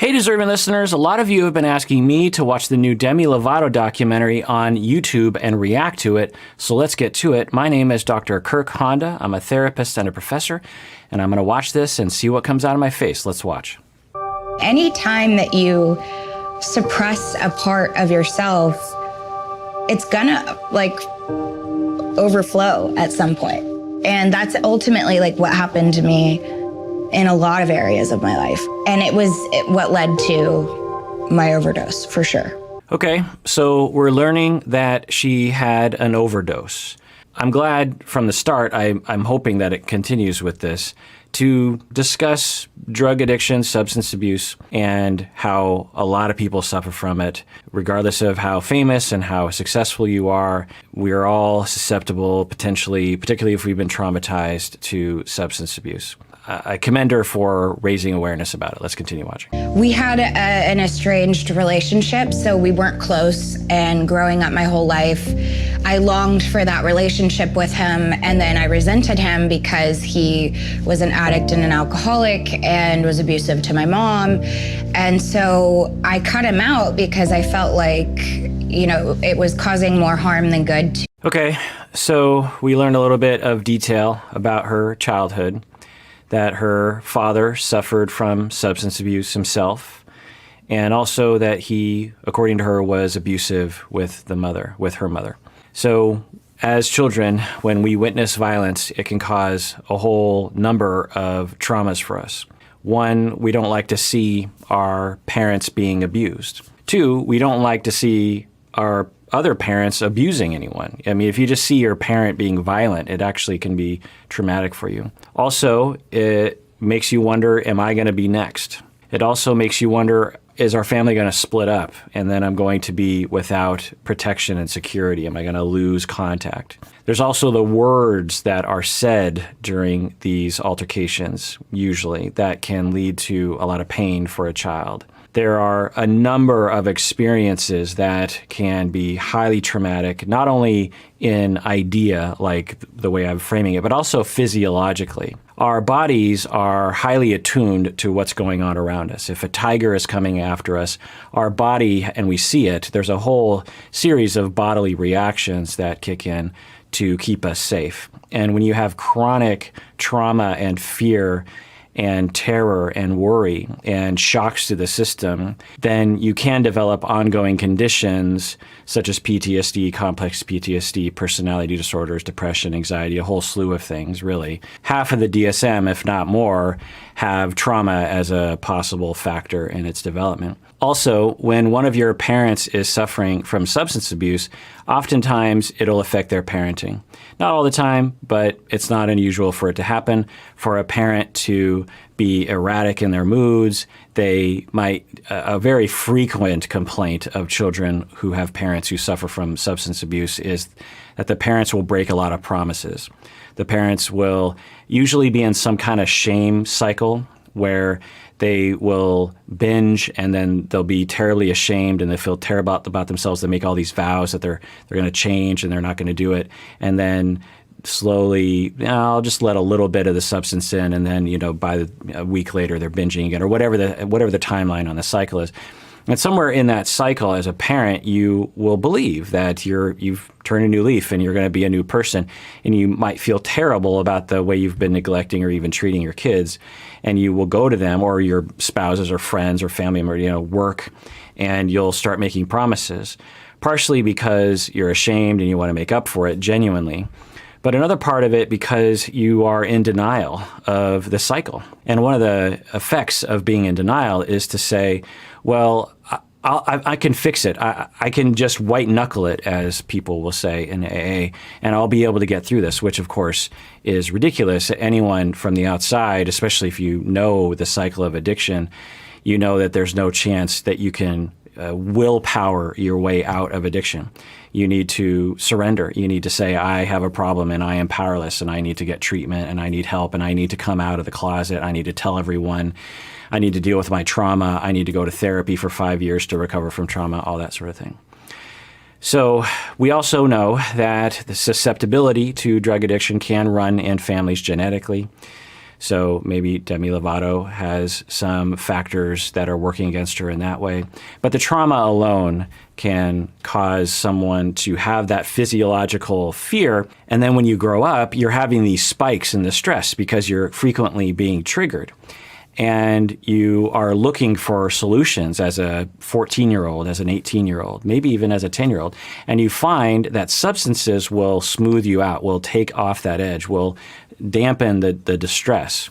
Hey, deserving listeners, a lot of you have been asking me to watch the new Demi Lovato documentary on YouTube and react to it, so let's get to it. My name is Dr. Kirk Honda. I'm a therapist and a professor, and I'm going to watch this and see what comes out of my face. Let's watch. Anytime that you suppress a part of yourself, it's gonna overflow at some point. And that's ultimately what happened to me in a lot of areas of my life. And it was what led to my overdose, for sure. Okay, so we're learning that she had an overdose. I'm glad from the start, I'm hoping that it continues with this, to discuss drug addiction, substance abuse, and how a lot of people suffer from it. Regardless of how famous and how successful you are, we are all susceptible, potentially, particularly if we've been traumatized, to substance abuse. I commend her for raising awareness about it. Let's continue watching. We had an estranged relationship, so we weren't close. And growing up my whole life, I longed for that relationship with him, and then I resented him because he was an addict and an alcoholic and was abusive to my mom. And so I cut him out because I felt like, it was causing more harm than good. Okay, so we learned a little bit of detail about her childhood, that her father suffered from substance abuse himself, and also that he, according to her, was abusive with her mother. So as children, when we witness violence, it can cause a whole number of traumas for us. One, we don't like to see our parents being abused. Two, we don't like to see our other parents abusing anyone. I mean, if you just see your parent being violent, it actually can be traumatic for you. Also, it makes you wonder, am I going to be next? It also makes you wonder, is our family going to split up? And then I'm going to be without protection and security. Am I going to lose contact? There's also the words that are said during these altercations, usually, that can lead to a lot of pain for a child. There are a number of experiences that can be highly traumatic, not only in idea, like the way I'm framing it, but also physiologically. Our bodies are highly attuned to what's going on around us. If a tiger is coming after us, our body, and we see it, there's a whole series of bodily reactions that kick in to keep us safe. And when you have chronic trauma and fear and terror and worry and shocks to the system, then you can develop ongoing conditions such as PTSD, complex PTSD, personality disorders, depression, anxiety, a whole slew of things, really. Half of the DSM, if not more, have trauma as a possible factor in its development. Also, when one of your parents is suffering from substance abuse, oftentimes it'll affect their parenting. Not all the time, but it's not unusual for it to happen. For a parent to be erratic in their moods, they might, a very frequent complaint of children who have parents who suffer from substance abuse is that the parents will break a lot of promises. The parents will usually be in some kind of shame cycle where they will binge and then they'll be terribly ashamed and they feel terrible about themselves. They make all these vows that they're going to change and they're not going to do it. And then slowly, I'll just let a little bit of the substance in, and then by a week later they're binging again, or whatever the timeline on the cycle is. And somewhere in that cycle, as a parent, you will believe that you've turned a new leaf and you're going to be a new person, and you might feel terrible about the way you've been neglecting or even treating your kids, and you will go to them or your spouses or friends or family member, work, and you'll start making promises, partially because you're ashamed and you want to make up for it genuinely. But another part of it because you are in denial of the cycle. And one of the effects of being in denial is to say, well, I can fix it. I can just white knuckle it, as people will say in AA, and I'll be able to get through this, which of course is ridiculous. Anyone from the outside, especially if you know the cycle of addiction, you know that there's no chance that you can willpower your way out of addiction. You need to surrender. You need to say, I have a problem and I am powerless and I need to get treatment and I need help and I need to come out of the closet. I need to tell everyone. I need to deal with my trauma. I need to go to therapy for 5 years to recover from trauma, all that sort of thing. So we also know that the susceptibility to drug addiction can run in families genetically. So maybe Demi Lovato has some factors that are working against her in that way. But the trauma alone can cause someone to have that physiological fear. And then when you grow up, you're having these spikes in the stress because you're frequently being triggered. And you are looking for solutions as a 14-year-old, as an 18-year-old, maybe even as a 10-year-old. And you find that substances will smooth you out, will take off that edge, will dampen the distress.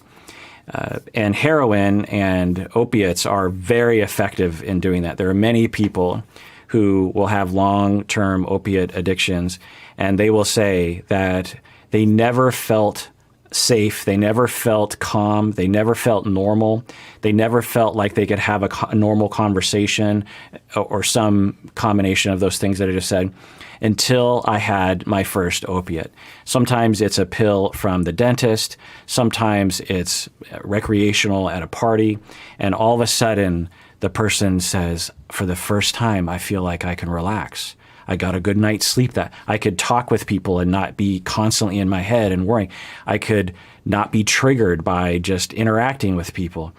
And heroin and opiates are very effective in doing that. There are many people who will have long-term opiate addictions, and they will say that they never felt safe, they never felt calm, they never felt normal, they never felt like they could have a normal conversation or some combination of those things that I just said until I had my first opiate. Sometimes it's a pill from the dentist, sometimes it's recreational at a party, and all of a sudden the person says, for the first time, I feel like I can relax. I got a good night's sleep, that I could talk with people and not be constantly in my head and worrying. I could not be triggered by just interacting with people.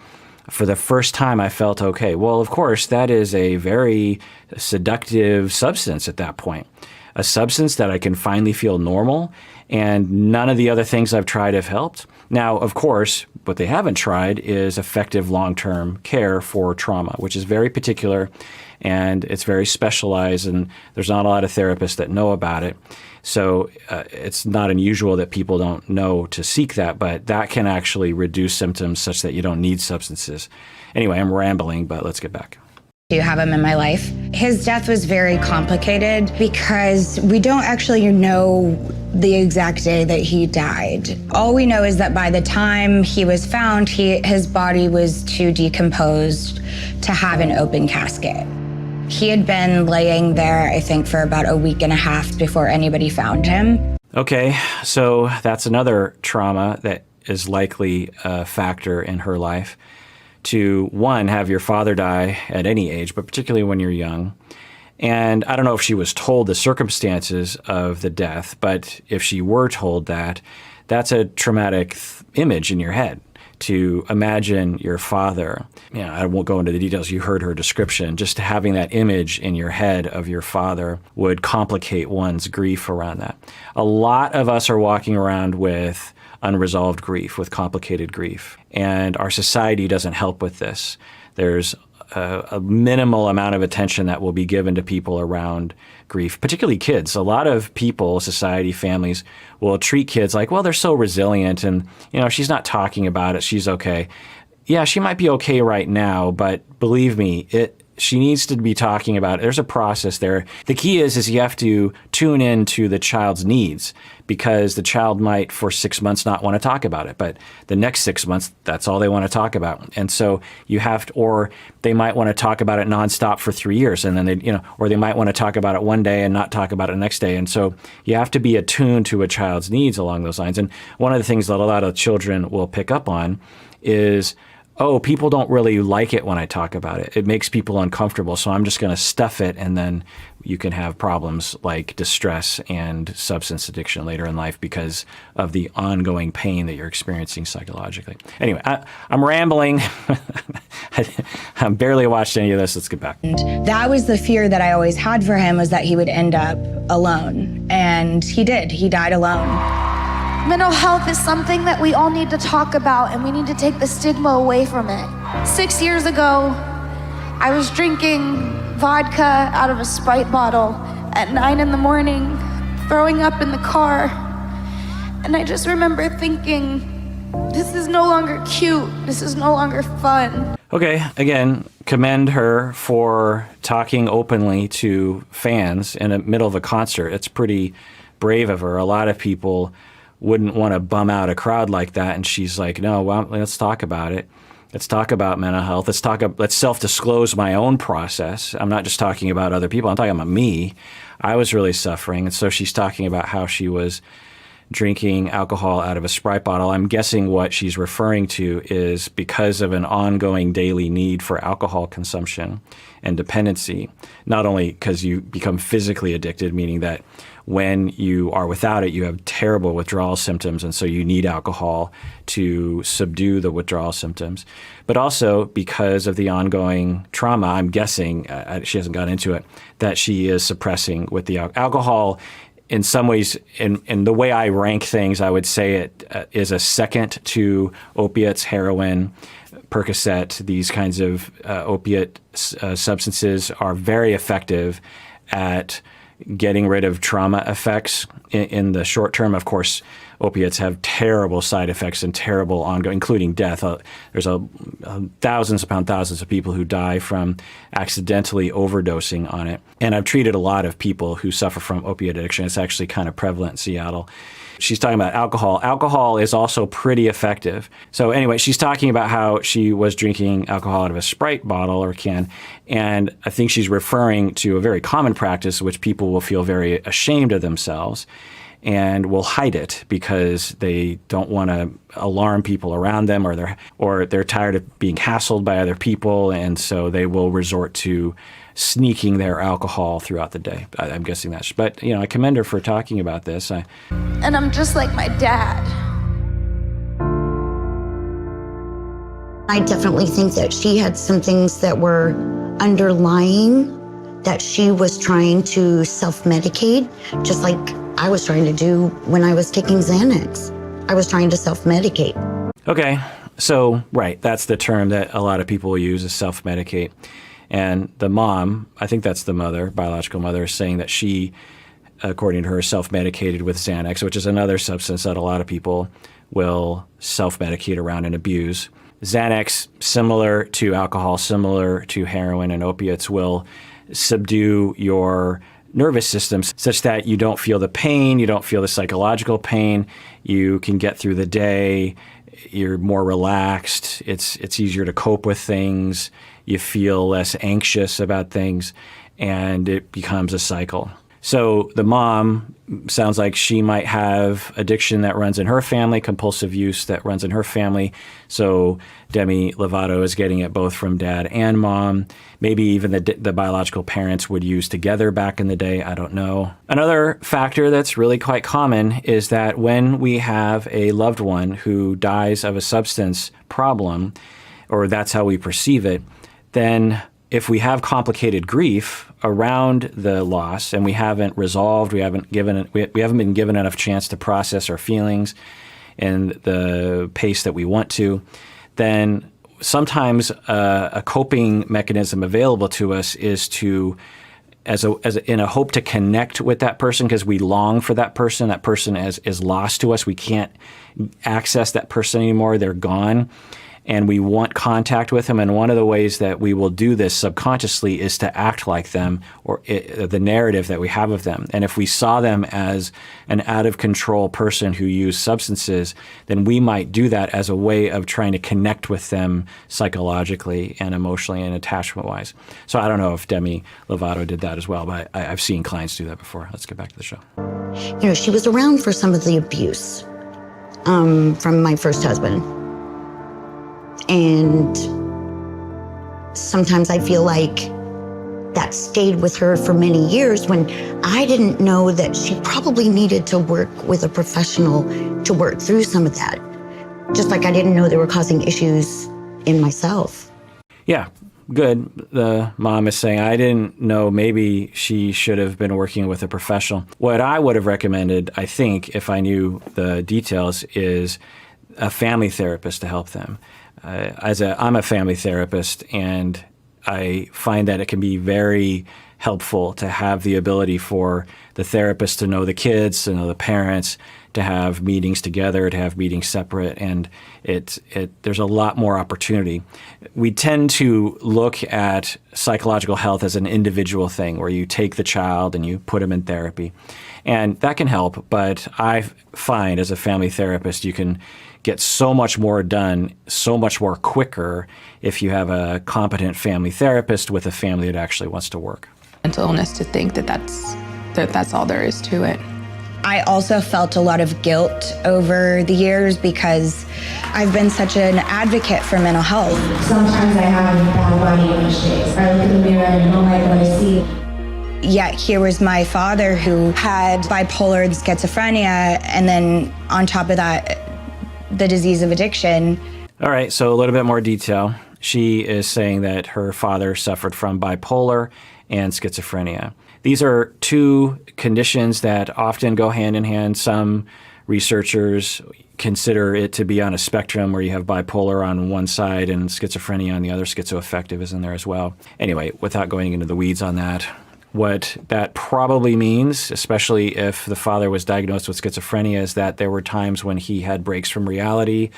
For the first time, I felt okay. Well, of course, that is a very seductive substance at that point. A substance that I can finally feel normal, and none of the other things I've tried have helped. Now, of course, what they haven't tried is effective long-term care for trauma, which is very particular and it's very specialized, and there's not a lot of therapists that know about it. So it's not unusual that people don't know to seek that, but that can actually reduce symptoms such that you don't need substances. Anyway, I'm rambling, but let's get back. Do have him in my life. His death was very complicated because we don't actually know the exact day that he died. All we know is that by the time he was found, his body was too decomposed to have an open casket. He had been laying there, I think, for about a week and a half before anybody found him. Okay, so that's another trauma that is likely a factor in her life. To, one, have your father die at any age, but particularly when you're young. And I don't know if she was told the circumstances of the death, but if she were told that, that's a traumatic image in your head. To imagine your father, I won't go into the details, you heard her description, just having that image in your head of your father would complicate one's grief around that. A lot of us are walking around with unresolved grief, with complicated grief. And our society doesn't help with this. There's a minimal amount of attention that will be given to people around grief, particularly kids. A lot of people, society, families, will treat kids like, well, they're so resilient and, she's not talking about it, she's okay. Yeah, she might be okay right now, but believe me, she needs to be talking about it. There's a process there. The key is you have to tune in to the child's needs, because the child might for 6 months not want to talk about it, but the next 6 months, that's all they want to talk about. And so you have to, or they might want to talk about it nonstop for 3 years, and then or they might want to talk about it one day and not talk about it the next day. And so you have to be attuned to a child's needs along those lines. And one of the things that a lot of children will pick up on is, oh, people don't really like it when I talk about it. It makes people uncomfortable, so I'm just going to stuff it, and then you can have problems like distress and substance addiction later in life because of the ongoing pain that you're experiencing psychologically. Anyway, I'm rambling. I barely watched any of this. Let's get back. And that was the fear that I always had for him, was that he would end up alone. And he did. He died alone. Mental health is something that we all need to talk about, and we need to take the stigma away from it. 6 years ago, I was drinking vodka out of a Sprite bottle at 9 in the morning, throwing up in the car. And I just remember thinking, this is no longer cute. This is no longer fun. Okay, again, commend her for talking openly to fans in the middle of a concert. It's pretty brave of her. A lot of people wouldn't want to bum out a crowd like that, and she's like, no, well, let's talk about it. Let's talk about mental health. Let's self-disclose my own process. I'm not just talking about other people. I'm talking about me. I was really suffering, and so she's talking about how she was drinking alcohol out of a Sprite bottle. I'm guessing what she's referring to is because of an ongoing daily need for alcohol consumption and dependency, not only because you become physically addicted, meaning that when you are without it, you have terrible withdrawal symptoms, and so you need alcohol to subdue the withdrawal symptoms. But also because of the ongoing trauma, I'm guessing, she hasn't got into it, that she is suppressing with the alcohol. In some ways, in the way I rank things, I would say it is a second to opiates, heroin, Percocet. These kinds of opiate substances are very effective at getting rid of trauma effects in the short term. Of course, opiates have terrible side effects and terrible ongoing, including death. There's thousands upon thousands of people who die from accidentally overdosing on it. And I've treated a lot of people who suffer from opiate addiction. It's actually kind of prevalent in Seattle. She's talking about alcohol. Alcohol is also pretty effective. So anyway, she's talking about how she was drinking alcohol out of a Sprite bottle or can. And I think she's referring to a very common practice, which people will feel very ashamed of themselves and will hide it because they don't want to alarm people around them, or they're tired of being hassled by other people, and so they will resort to sneaking their alcohol throughout the day. I'm guessing that's, but I commend her for talking about this. And I'm just like my dad. I definitely think that she had some things that were underlying, that she was trying to self-medicate, just like I was trying to do when I was taking Xanax. I was trying to self-medicate. Okay, so right, that's the term that a lot of people will use, is self-medicate. And the mom, I think that's the mother, biological mother, is saying that she, according to her, self-medicated with Xanax, which is another substance that a lot of people will self-medicate around and abuse. Xanax, similar to alcohol, similar to heroin and opiates, will subdue your nervous systems such that you don't feel the pain, you don't feel the psychological pain, you can get through the day, you're more relaxed, it's easier to cope with things, you feel less anxious about things, and it becomes a cycle. So the mom sounds like she might have addiction that runs in her family, compulsive use that runs in her family. So Demi Lovato is getting it both from dad and mom. Maybe even the biological parents would use together back in the day. I don't know. Another factor that's really quite common is that when we have a loved one who dies of a substance problem, or that's how we perceive it, then if we have complicated grief around the loss and we haven't resolved, we haven't been given enough chance to process our feelings in the pace that we want to, then sometimes a coping mechanism available to us is to, in a hope to connect with that person because we long for that person. That person is lost to us. We can't access that person anymore. They're gone. And we want contact with them. And one of the ways that we will do this subconsciously is to act like them, or the narrative that we have of them. And if we saw them as an out-of-control person who used substances, then we might do that as a way of trying to connect with them psychologically and emotionally and attachment-wise. So I don't know if Demi Lovato did that as well, but I've seen clients do that before. Let's get back to the show. She was around for some of the abuse from my first husband. And sometimes I feel like that stayed with her for many years when I didn't know that she probably needed to work with a professional to work through some of that. Just like I didn't know they were causing issues in myself. Yeah, good. The mom is saying, I didn't know, maybe she should have been working with a professional. What I would have recommended, I think, if I knew the details, is a family therapist to help them. I'm a family therapist, and I find that it can be very helpful to have the ability for the therapist to know the kids, to know the parents, to have meetings together, to have meetings separate, and there's a lot more opportunity. We tend to look at psychological health as an individual thing where you take the child and you put them in therapy, and that can help, but I find as a family therapist you can get so much more done, so much more quicker if you have a competent family therapist with a family that actually wants to work. Mental illness, to think that that's all there is to it. I also felt a lot of guilt over the years because I've been such an advocate for mental health. Sometimes I have bad body image days. I look in the mirror and I don't like what I see. Yet here was my father who had bipolar and schizophrenia, and then on top of that, the disease of addiction. All right, so a little bit more detail. She is saying that her father suffered from bipolar and schizophrenia. These are two conditions that often go hand in hand. Some researchers consider it to be on a spectrum where you have bipolar on one side and schizophrenia on the other. Schizoaffective is in there as well. Anyway, without going into the weeds on that, what that probably means, especially if the father was diagnosed with schizophrenia, is that there were times when he had breaks from reality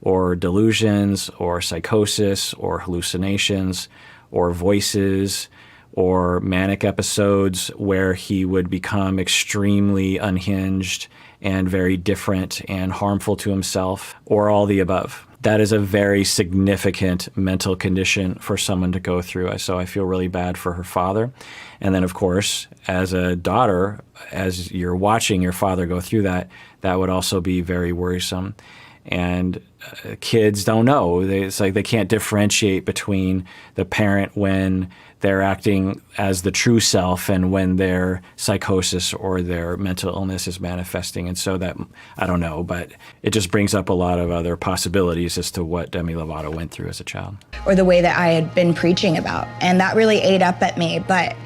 or delusions or psychosis or hallucinations or voices or manic episodes where he would become extremely unhinged and very different and harmful to himself, or all the above. That is a very significant mental condition for someone to go through. So I feel really bad for her father. And then, of course, as a daughter, as you're watching your father go through that, that would also be very worrisome. And kids don't know. It's like they can't differentiate between the parent when they're acting as the true self and when their psychosis or their mental illness is manifesting. And so that, I don't know, but it just brings up a lot of other possibilities as to what Demi Lovato went through as a child. Or the way that I had been preaching about. And that really ate up at me. But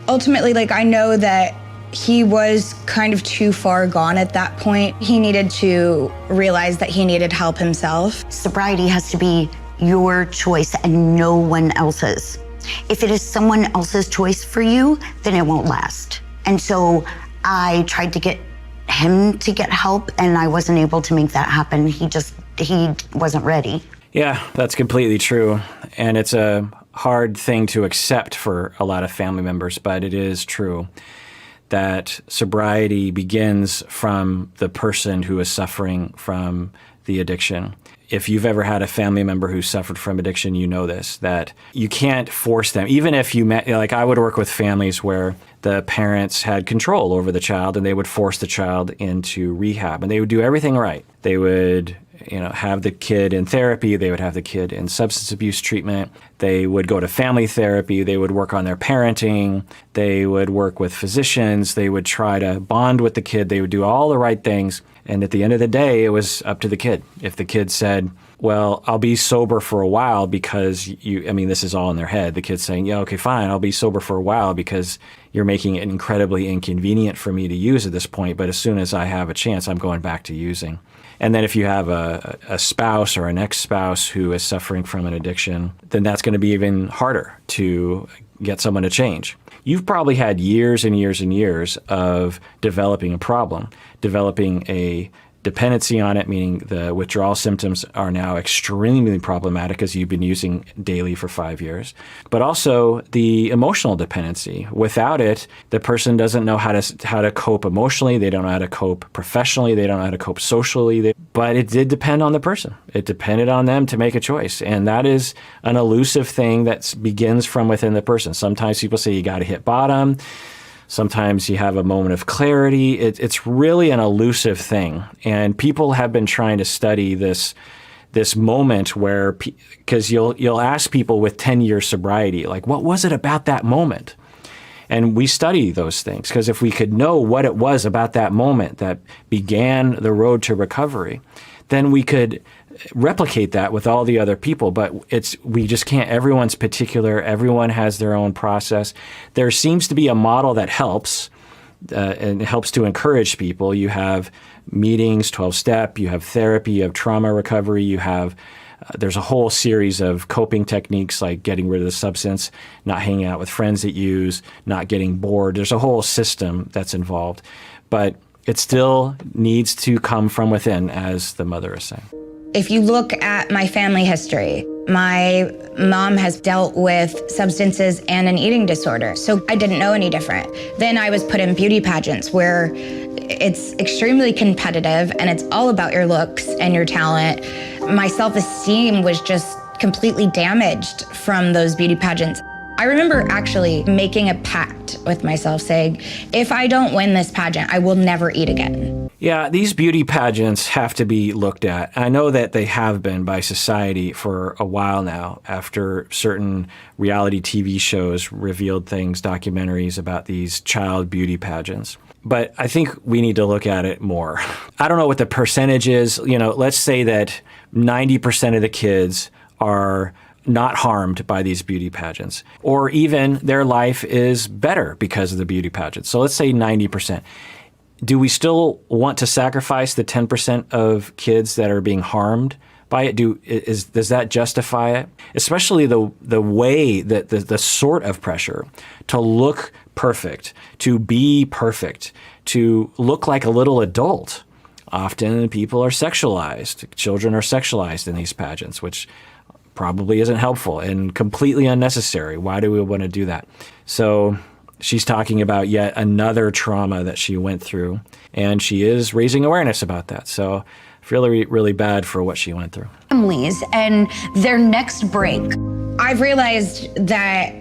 ultimately, like, I know that he was kind of too far gone at that point. He needed to realize that he needed help himself. Sobriety has to be your choice and no one else's. If it is someone else's choice for you, then it won't last. And so I tried to get him to get help, and I wasn't able to make that happen. He wasn't ready. Yeah, that's completely true. And it's a hard thing to accept for a lot of family members, but it is true that sobriety begins from the person who is suffering from the addiction. If you've ever had a family member who suffered from addiction, you know this, that you can't force them. Even if you met, like I would work with families where the parents had control over the child and they would force the child into rehab and they would do everything right. They would have the kid in therapy. They would have the kid in substance abuse treatment. They would go to family therapy. They would work on their parenting. They would work with physicians. They would try to bond with the kid. They would do all the right things. And at the end of the day, it was up to the kid. If the kid said, well, I'll be sober for a while because this is all in their head. The kid's saying, yeah, okay, fine. I'll be sober for a while because you're making it incredibly inconvenient for me to use at this point. But as soon as I have a chance, I'm going back to using. And then if you have a spouse or an ex-spouse who is suffering from an addiction, then that's going to be even harder to get someone to change. You've probably had years and years and years of developing a problem, developing a dependency on it, meaning the withdrawal symptoms are now extremely problematic as you've been using daily for 5 years, but also the emotional dependency. Without it, the person doesn't know how to cope emotionally. They don't know how to cope professionally. They don't know how to cope socially. But it did depend on the person. It depended on them to make a choice. And that is an elusive thing that begins from within the person. Sometimes people say you got to hit bottom. Sometimes you have a moment of clarity. It's really an elusive thing. And people have been trying to study this moment where, because you'll ask people with 10 years sobriety, like, what was it about that moment? And we study those things because if we could know what it was about that moment that began the road to recovery, then we could replicate that with all the other people, but we just can't. Everyone's particular. Everyone has their own process. There seems to be a model that helps, and it helps to encourage people. You have meetings, 12-step, you have therapy, you have trauma recovery, you have there's a whole series of coping techniques like getting rid of the substance, not hanging out with friends that use, not getting bored. There's a whole system that's involved, but it still needs to come from within, as the mother is saying. If you look at my family history, my mom has dealt with substances and an eating disorder, so I didn't know any different. Then I was put in beauty pageants where it's extremely competitive and it's all about your looks and your talent. My self-esteem was just completely damaged from those beauty pageants. I remember actually making a pact with myself saying, if I don't win this pageant, I will never eat again. Yeah, these beauty pageants have to be looked at. I know that they have been by society for a while now, after certain reality TV shows revealed things, documentaries about these child beauty pageants. But I think we need to look at it more. I don't know what the percentage is. Let's say that 90% of the kids are not harmed by these beauty pageants, or even their life is better because of the beauty pageants. So let's say 90%. Do we still want to sacrifice the 10% of kids that are being harmed by it? Does that justify it? Especially the way that the sort of pressure to look perfect, to be perfect, to look like a little adult. Often people are sexualized. Children are sexualized in these pageants, which probably isn't helpful and completely unnecessary. Why do we want to do that? So she's talking about yet another trauma that she went through, and she is raising awareness about that. So I feel really, really bad for what she went through. Families and their next break. I've realized that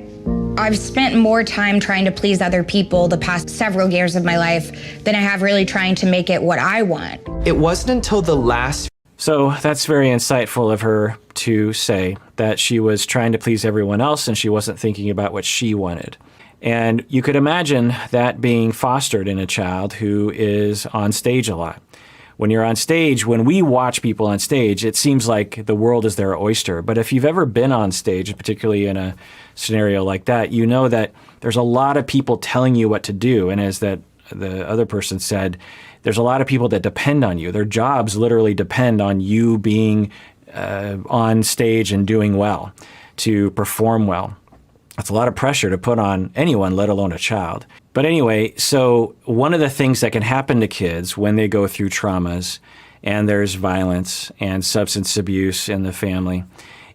I've spent more time trying to please other people the past several years of my life than I have really trying to make it what I want. It wasn't until the last. So that's very insightful of her to say that she was trying to please everyone else and she wasn't thinking about what she wanted. And you could imagine that being fostered in a child who is on stage a lot. When you're on stage, when we watch people on stage, it seems like the world is their oyster. But if you've ever been on stage, particularly in a scenario like that, you know that there's a lot of people telling you what to do. And as that the other person said, there's a lot of people that depend on you. Their jobs literally depend on you being on stage and doing well, to perform well. That's a lot of pressure to put on anyone, let alone a child. But anyway, so one of the things that can happen to kids when they go through traumas and there's violence and substance abuse in the family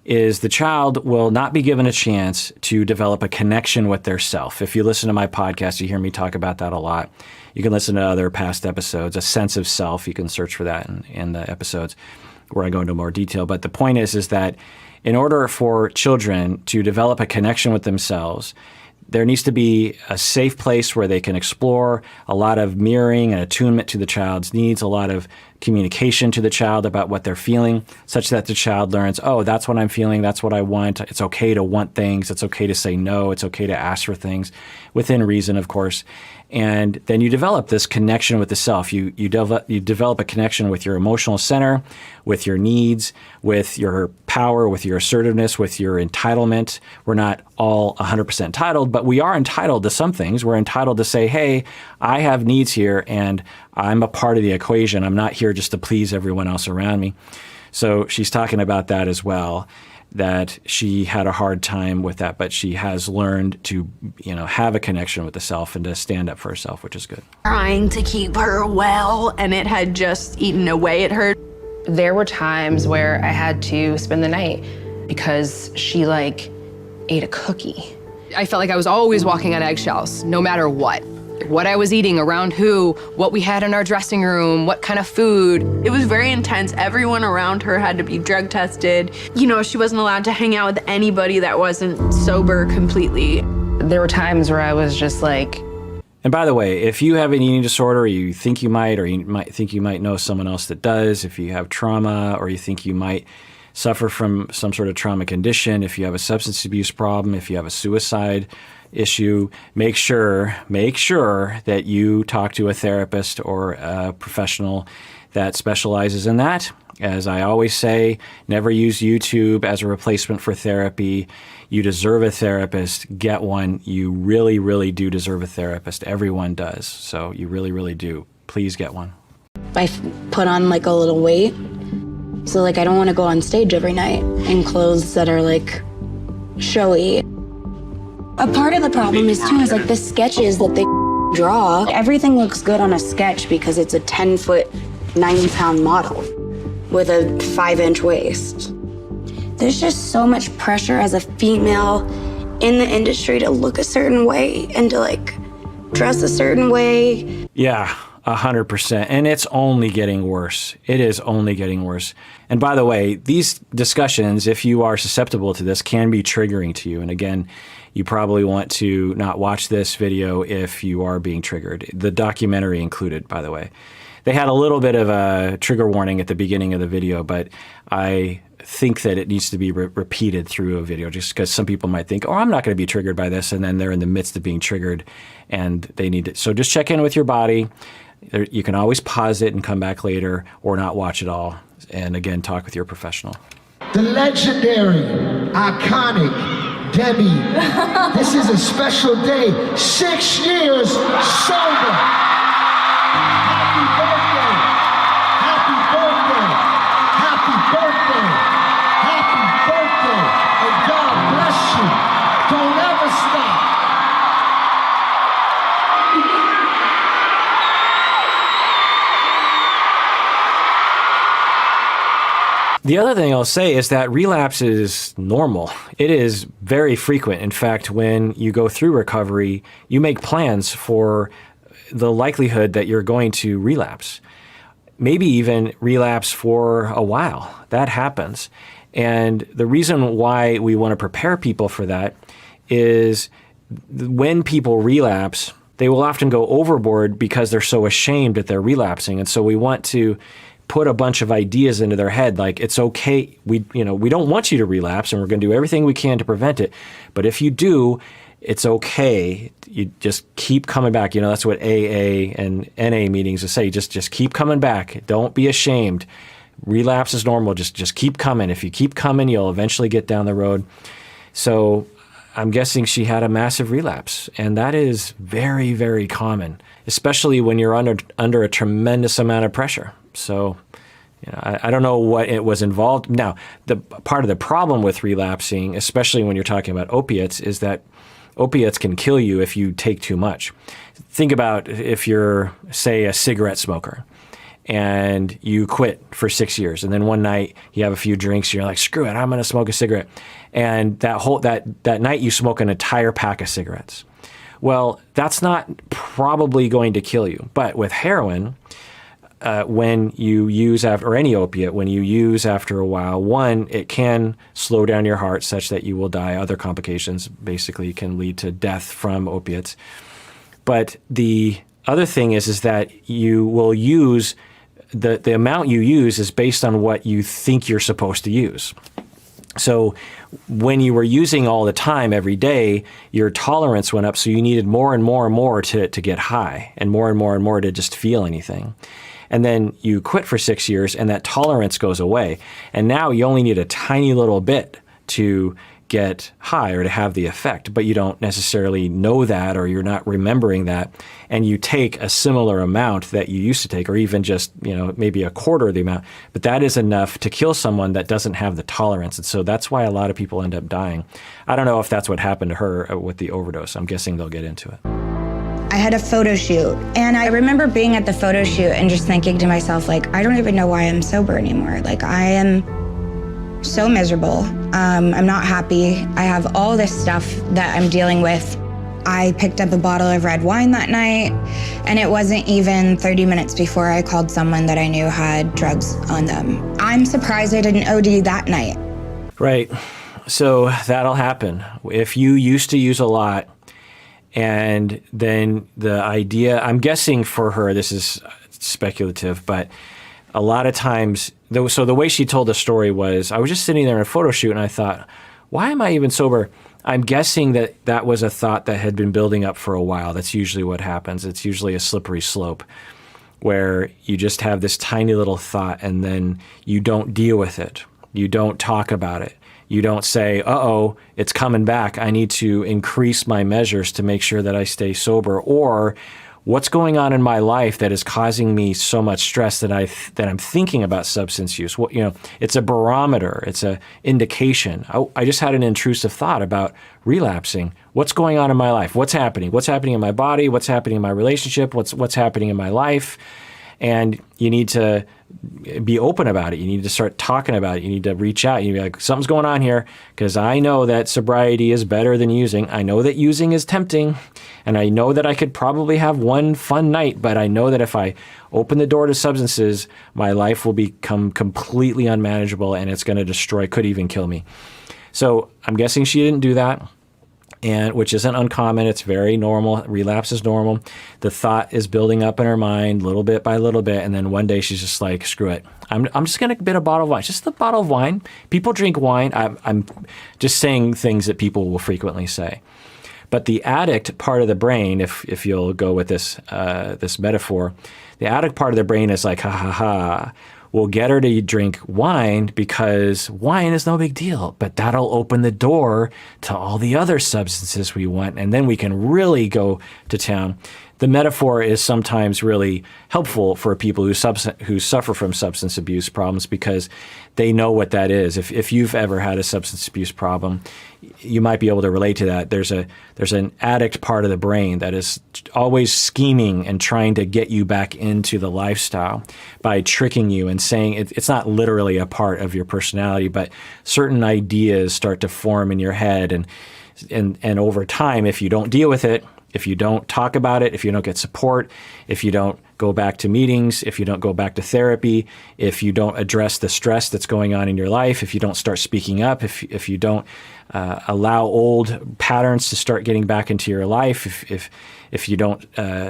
is the child will not be given a chance to develop a connection with their self. If you listen to my podcast, you hear me talk about that a lot. You can listen to other past episodes, A Sense of Self. You can search for that in the episodes where I go into more detail. But the point is that in order for children to develop a connection with themselves, there needs to be a safe place where they can explore, a lot of mirroring and attunement to the child's needs, a lot of communication to the child about what they're feeling, such that the child learns, oh, that's what I'm feeling, that's what I want. It's okay to want things. It's okay to say no. It's okay to ask for things, within reason, of course. And then you develop this connection with the self. You develop a connection with your emotional center, with your needs, with your power, with your assertiveness, with your entitlement. We're not all 100% entitled, but we are entitled to some things. We're entitled to say, hey, I have needs here and I'm a part of the equation. I'm not here just to please everyone else around me. So she's talking about that as well, that she had a hard time with that, but she has learned to, have a connection with the self and to stand up for herself, which is good. Trying to keep her well, and it had just eaten away at her. There were times where I had to spend the night because she ate a cookie. I felt like I was always walking on eggshells, no matter what. What I was eating, around who, what we had in our dressing room, what kind of food. It was very intense. Everyone around her had to be drug tested. She wasn't allowed to hang out with anybody that wasn't sober completely. There were times where I was just like... And by the way, if you have an eating disorder, or you think you might, or you might think you might know someone else that does, if you have trauma, or you think you might suffer from some sort of trauma condition, if you have a substance abuse problem, if you have a suicide issue, make sure that you talk to a therapist or a professional that specializes in that. As I always say, never use YouTube as a replacement for therapy. You deserve a therapist. Get one. You really, really do deserve a therapist. Everyone does. So you really, really do. Please get one. I put on a little weight. So I don't want to go on stage every night in clothes that are showy. A part of the problem is the sketches that they draw. Everything looks good on a sketch because it's a 10-foot, 90-pound model with a 5-inch waist. There's just so much pressure as a female in the industry to look a certain way and to dress a certain way. Yeah, 100%. And it's only getting worse. It is only getting worse. And by the way, these discussions, if you are susceptible to this, can be triggering to you. And again, you probably want to not watch this video if you are being triggered. The documentary included, by the way. They had a little bit of a trigger warning at the beginning of the video, but I think that it needs to be repeated through a video, just because some people might think, oh, I'm not going to be triggered by this, and then they're in the midst of being triggered and they need it. So just check in with your body. You can always pause it and come back later, or not watch it all. And again, talk with your professional. The legendary, iconic Demi. This is a special day. 6 years sober. Happy birthday. Happy birthday. Happy birthday. Happy birthday. And God bless you. Don't ever stop. The other thing I'll say is that relapse is normal. It is very frequent. In fact, when you go through recovery, you make plans for the likelihood that you're going to relapse. Maybe even relapse for a while. That happens. And the reason why we want to prepare people for that is when people relapse, they will often go overboard because they're so ashamed that they're relapsing. And so we want to put a bunch of ideas into their head, like it's okay. We don't want you to relapse, and we're going to do everything we can to prevent it. But if you do, it's okay. You just keep coming back. That's what AA and NA meetings will say. Just keep coming back. Don't be ashamed. Relapse is normal. Just keep coming. If you keep coming, you'll eventually get down the road. So I'm guessing she had a massive relapse, and that is very, very common, especially when you're under a tremendous amount of pressure. So, I don't know what it was involved. Now, the part of the problem with relapsing, especially when you're talking about opiates, is that opiates can kill you if you take too much. Think about if you're, say, a cigarette smoker and you quit for 6 years, and then one night you have a few drinks, and you're like, screw it, I'm going to smoke a cigarette. And that night you smoke an entire pack of cigarettes. Well, that's not probably going to kill you. But with heroin, when you use or any opiate, when you use after a while, one, it can slow down your heart such that you will die. Other complications basically can lead to death from opiates. But the other thing is that you will use, the amount you use is based on what you think you're supposed to use. So when you were using all the time every day, your tolerance went up, so you needed more and more and more to get high, and more to just feel anything. And then you quit for 6 years, and that tolerance goes away. And now you only need a tiny little bit to get high or to have the effect, but you don't necessarily know that, or you're not remembering that. And you take a similar amount that you used to take, or even just, maybe a quarter of the amount. But that is enough to kill someone that doesn't have the tolerance. And so that's why a lot of people end up dying. I don't know if that's what happened to her with the overdose. I'm guessing they'll get into it. I had a photo shoot, and I remember being at the photo shoot and just thinking to myself, like, I don't even know why I'm sober anymore. Like, I am so miserable. I'm not happy. I have all this stuff that I'm dealing with. I picked up a bottle of red wine that night, and it wasn't even 30 minutes before I called someone that I knew had drugs on them. I'm surprised I didn't OD that night. Right. So that'll happen. If you used to use a lot, and then the idea, I'm guessing for her, this is speculative, but a lot of times, so the way she told the story was, I was just sitting there in a photo shoot and I thought, why am I even sober? I'm guessing that was a thought that had been building up for a while. That's usually what happens. It's usually a slippery slope where you just have this tiny little thought and then you don't deal with it. You don't talk about it. You don't say, uh-oh, it's coming back. I need to increase my measures to make sure that I stay sober. Or what's going on in my life that is causing me so much stress that I'm thinking about substance use? It's a barometer. It's an indication. I just had an intrusive thought about relapsing. What's going on in my life? What's happening? What's happening in my body? What's happening in my relationship? What's happening in my life? And you need to be open about it. You need to start talking about it. You need to reach out. You need to be like, something's going on here, because I know that sobriety is better than using. I know that using is tempting, and I know that I could probably have one fun night, but I know that if I open the door to substances, my life will become completely unmanageable, and it's going to destroy, could even kill me. So I'm guessing she didn't do that. and which isn't uncommon. It's very normal. Relapse is normal. The thought is building up in her mind little bit by little bit, and then one day she's just like, screw it. I'm just going to get a bottle of wine. Just a bottle of wine. People drink wine. I'm just saying things that people will frequently say. But the addict part of the brain, if you'll go with this this metaphor, the addict part of the brain is like, ha ha ha. We'll get her to drink wine because wine is no big deal, but that'll open the door to all the other substances we want, and then we can really go to town. The metaphor is sometimes really helpful for people who suffer from substance abuse problems because they know what that is. If you've ever had a substance abuse problem, you might be able to relate to that. There's an addict part of the brain that is always scheming and trying to get you back into the lifestyle by tricking you and saying it's not literally a part of your personality, but certain ideas start to form in your head, and over time, if you don't deal with it, if you don't talk about it, if you don't get support, if you don't go back to meetings, if you don't go back to therapy, if you don't address the stress that's going on in your life, if you don't start speaking up, if you don't allow old patterns to start getting back into your life, if you don't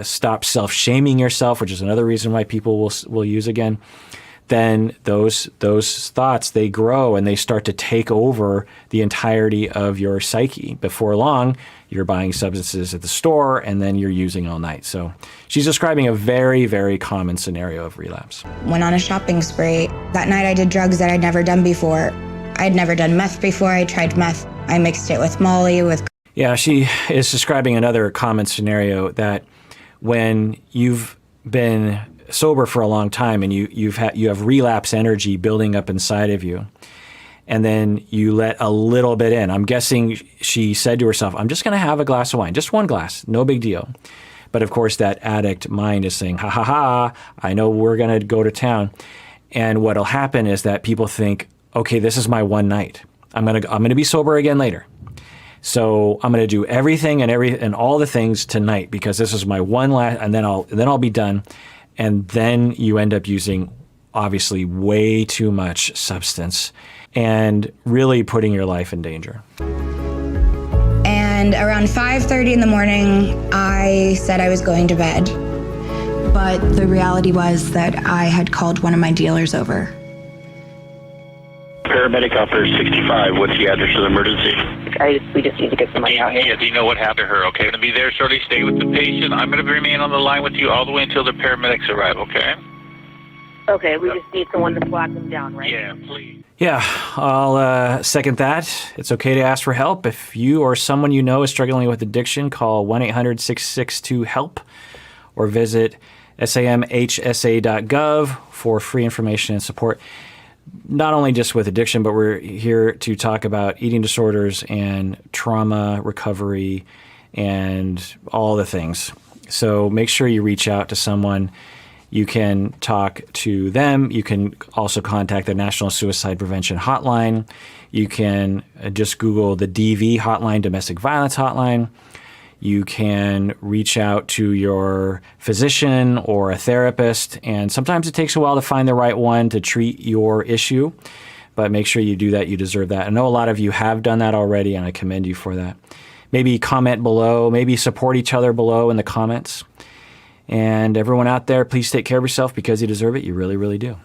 stop self-shaming yourself, which is another reason why people will use again, then those thoughts, they grow and they start to take over the entirety of your psyche. Before long, you're buying substances at the store and then you're using all night. So she's describing a very, very common scenario of relapse. Went on a shopping spree. That night I did drugs that I'd never done before. I'd never done meth before. I tried meth. I mixed it with Molly, with... Yeah, she is describing another common scenario that when you've been sober for a long time and you have relapse energy building up inside of you, and then you let a little bit in. I'm guessing she said to herself, I'm just going to have a glass of wine, just one glass, no big deal. But of course that addict mind is saying, ha ha ha, I know we're going to go to town. And what'll happen is that people think, okay, this is my one night. I'm going to be sober again later. So I'm going to do everything and all the things tonight because this is my one last, and then I'll be done. And then you end up using obviously way too much substance and really putting your life in danger. And around 5:30 in the morning, I said I was going to bed. But the reality was that I had called one of my dealers over. Paramedic out there, 65. What's the address of the emergency? We just need to get somebody out here. Yeah, do you know what happened to her? Okay, I'm going to be there shortly. Stay with the patient. I'm going to remain on the line with you all the way until the paramedics arrive, okay? Okay, we just need someone to flag them down, right? Yeah, please. Yeah, I'll second that. It's okay to ask for help. If you or someone you know is struggling with addiction, call 1-800-662-HELP or visit samhsa.gov for free information and support. Not only just with addiction, but we're here to talk about eating disorders and trauma recovery and all the things. So make sure you reach out to someone. You can talk to them. You can also contact the National Suicide Prevention Hotline. You can just Google the DV hotline, Domestic Violence Hotline. You can reach out to your physician or a therapist, and sometimes it takes a while to find the right one to treat your issue, but make sure you do that. You deserve that. I know a lot of you have done that already, and I commend you for that. Maybe comment below, maybe support each other below in the comments. And everyone out there, please take care of yourself because you deserve it. You really, really do.